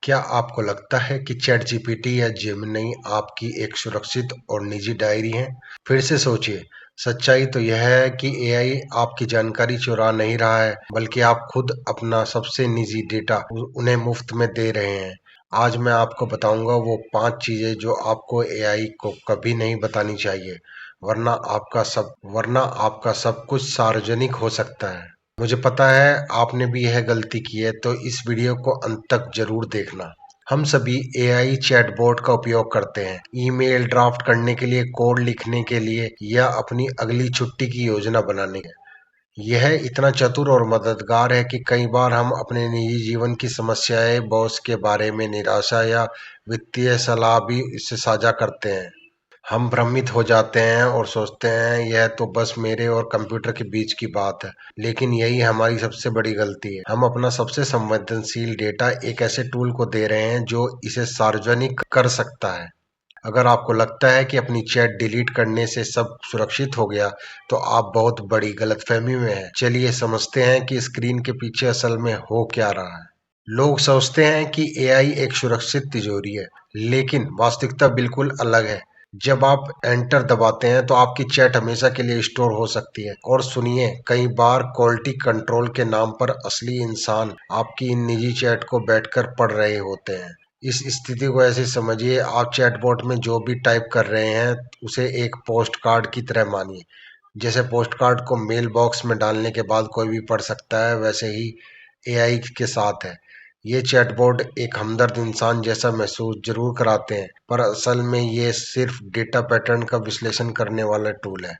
क्या आपको लगता है कि चैट जीपीटी या जेमिनी आपकी एक सुरक्षित और निजी डायरी है? फिर से सोचिए, सच्चाई तो यह है कि एआई आपकी जानकारी चुरा नहीं रहा है, बल्कि आप खुद अपना सबसे निजी डेटा उन्हें मुफ्त में दे रहे हैं। आज मैं आपको बताऊंगा वो 5 चीजें जो आपको एआई को कभी नहीं बतानी चाहिए, वरना आपका सब कुछ सार्वजनिक हो सकता है। मुझे पता है आपने भी यह गलती की है, तो इस वीडियो को अंत तक जरूर देखना। हम सभी एआई चैटबॉट का उपयोग करते हैं, ईमेल ड्राफ्ट करने के लिए, कोड लिखने के लिए या अपनी अगली छुट्टी की योजना बनाने के लिए। यह इतना चतुर और मददगार है कि कई बार हम अपने निजी जीवन की समस्याएं, बॉस के बारे में निराशा या वित्तीय सलाह भी इससे साझा करते हैं। हम भ्रमित हो जाते हैं और सोचते हैं यह तो बस मेरे और कंप्यूटर के बीच की बात है, लेकिन यही हमारी सबसे बड़ी गलती है। हम अपना सबसे संवेदनशील डेटा एक ऐसे टूल को दे रहे हैं जो इसे सार्वजनिक कर सकता है। अगर आपको लगता है कि अपनी चैट डिलीट करने से सब सुरक्षित हो गया, तो आप बहुत बड़ी गलतफहमी में हैं। चलिए समझते हैं कि स्क्रीन के पीछे असल में हो क्या रहा है। लोग सोचते हैं कि एआई एक सुरक्षित तिजोरी है, लेकिन वास्तविकता बिल्कुल अलग है। जब आप एंटर दबाते हैं तो आपकी चैट हमेशा के लिए स्टोर हो सकती है। और सुनिए, कई बार क्वालिटी कंट्रोल के नाम पर असली इंसान आपकी इन निजी चैट को बैठकर पढ़ रहे होते हैं। इस स्थिति को ऐसे समझिए, आप चैटबॉट में जो भी टाइप कर रहे हैं उसे एक पोस्ट कार्ड की तरह मानिए। जैसे पोस्ट कार्ड को मेल बॉक्स में डालने के बाद कोई भी पढ़ सकता है, वैसे ही एआई के साथ है। ये चैटबॉट एक हमदर्द इंसान जैसा महसूस जरूर कराते हैं, पर असल में ये सिर्फ डेटा पैटर्न का विश्लेषण करने वाला टूल है।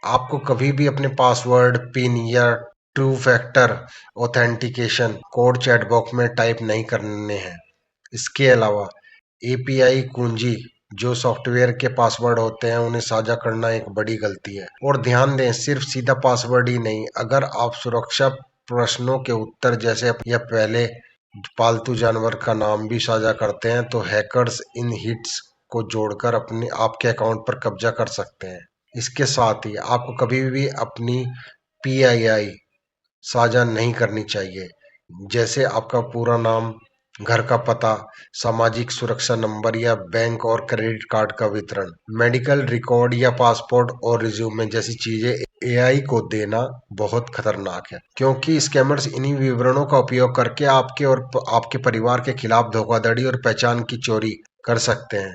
आपको कभी भी अपने पासवर्ड, पिन या two factor authentication code chatbox में टाइप नहीं करने हैं। इसके अलावा एपीआई कुंजी, जो सॉफ्टवेयर के पासवर्ड होते हैं, उन्हें साझा करना एक बड़ी गलती है। और ध्यान दें, सिर्फ सीधा पासवर्ड ही नहीं, अगर आप सुरक्षा प्रश्नों के उत्तर जैसे या पहले पालतू जानवर का नाम भी साझा करते हैं, तो हैकर्स इन हिट्स को जोड़कर अपने आपके अकाउंट पर कब्जा कर सकते हैं। इसके साथ ही आपको कभी भी अपनी पीआईआई साझा नहीं करनी चाहिए, जैसे आपका पूरा नाम, घर का पता, सामाजिक सुरक्षा नंबर या बैंक और क्रेडिट कार्ड का वितरण, मेडिकल रिकॉर्ड या पासपोर्ट और रिज्यूमे जैसी चीजें एआई को देना बहुत खतरनाक है, क्योंकि स्कैमर्स इन्हीं विवरणों का उपयोग करके आपके और आपके परिवार के खिलाफ धोखाधड़ी और पहचान की चोरी कर सकते हैं।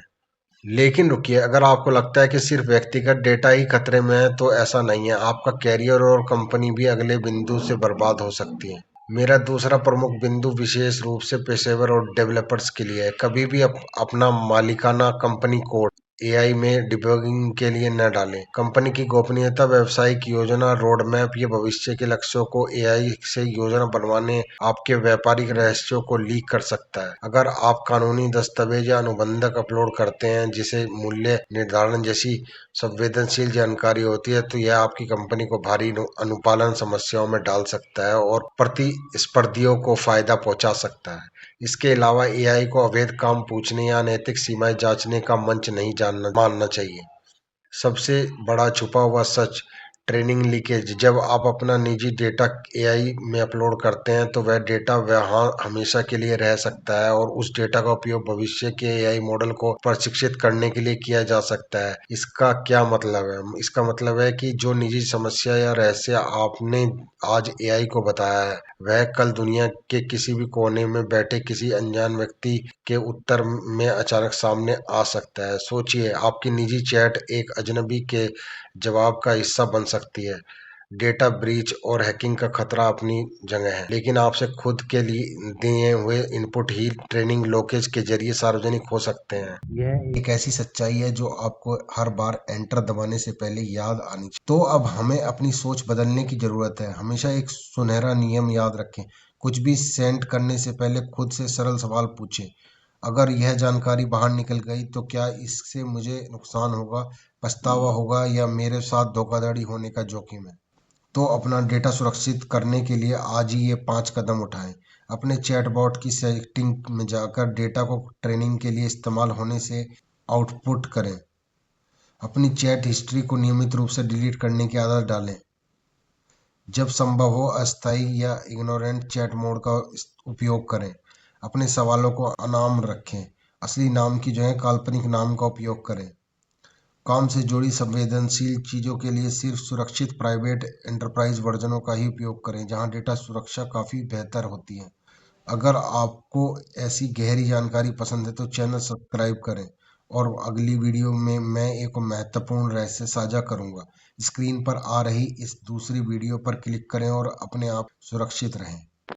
लेकिन रुकिए, अगर आपको लगता है कि सिर्फ व्यक्तिगत डेटा ही खतरे में है, तो ऐसा नहीं है। आपका कैरियर और कंपनी भी अगले बिंदु से बर्बाद हो सकती है। मेरा दूसरा प्रमुख बिंदु विशेष रूप से पेशेवर और डेवलपर्स के लिए है। कभी भी अपना मालिकाना कंपनी कोड एआई में डिबगिंग के लिए न डालें। कंपनी की गोपनीयता, व्यवसायिक योजना, रोड मैप या भविष्य के लक्ष्यों को एआई से योजना बनवाने आपके व्यापारिक रहस्यों को लीक कर सकता है। अगर आप कानूनी दस्तावेज या अनुबंधक अपलोड करते हैं जिसे मूल्य निर्धारण जैसी संवेदनशील जानकारी होती है, तो यह आपकी कंपनी को भारी अनुपालन समस्याओं में डाल सकता है और प्रतिस्पर्धियों को फायदा पहुंचा सकता है। इसके अलावा एआई को अवैध काम पूछने या अनैतिक सीमाएं जांचने का मंच नहीं मानना चाहिए। सबसे बड़ा छुपा हुआ सच, ट्रेनिंग लीकेज। जब आप अपना निजी डेटा एआई में अपलोड करते हैं, तो वह डेटा वहां हमेशा के लिए रह सकता है और उस डेटा का उपयोग भविष्य के एआई मॉडल को प्रशिक्षित करने के लिए किया जा सकता है। इसका क्या मतलब है? इसका मतलब है कि जो निजी समस्या या रहस्य आपने आज एआई को बताया है, वह कल दुनिया के किसी भी कोने में बैठे किसी अनजान व्यक्ति के उत्तर में अचानक सामने आ सकता है। सोचिए, आपकी निजी चैट एक अजनबी के जवाब का हिस्सा बन सकती है। डेटा ब्रीच और हैकिंग का खतरा अपनी जगह है, लेकिन आपसे खुद के लिए दिए हुए इनपुट ही ट्रेनिंग लोकेज के जरिए सार्वजनिक हो सकते हैं। यह एक ऐसी सच्चाई है जो आपको हर बार एंटर दबाने से पहले याद आनी चाहिए। तो अब हमें अपनी सोच बदलने की जरूरत है। हमेशा एक सुनहरा नियम याद रखें, कुछ भी सेंड करने से पहले खुद से सरल सवाल पूछें। अगर यह जानकारी बाहर निकल गई तो क्या इससे मुझे नुकसान होगा, पछतावा होगा या मेरे साथ धोखाधड़ी होने का जोखिम है? तो अपना डेटा सुरक्षित करने के लिए आज ही ये 5 कदम उठाएं। अपने चैटबॉट की सेटिंग में जाकर डेटा को ट्रेनिंग के लिए इस्तेमाल होने से आउटपुट करें। अपनी चैट हिस्ट्री को नियमित रूप से डिलीट करने की आदत डालें। जब संभव हो, अस्थायी या इग्नोरेंट चैट मोड का उपयोग करें। अपने सवालों को अनाम रखें। असली नाम की जगह काल्पनिक नाम का उपयोग करें। काम से जुड़ी संवेदनशील चीज़ों के लिए सिर्फ सुरक्षित प्राइवेट एंटरप्राइज वर्जनों का ही उपयोग करें, जहां डेटा सुरक्षा काफ़ी बेहतर होती है। अगर आपको ऐसी गहरी जानकारी पसंद है तो चैनल सब्सक्राइब करें, और अगली वीडियो में मैं एक महत्वपूर्ण रहस्य साझा करूंगा। स्क्रीन पर आ रही इस दूसरी वीडियो पर क्लिक करें और अपने आप सुरक्षित रहें।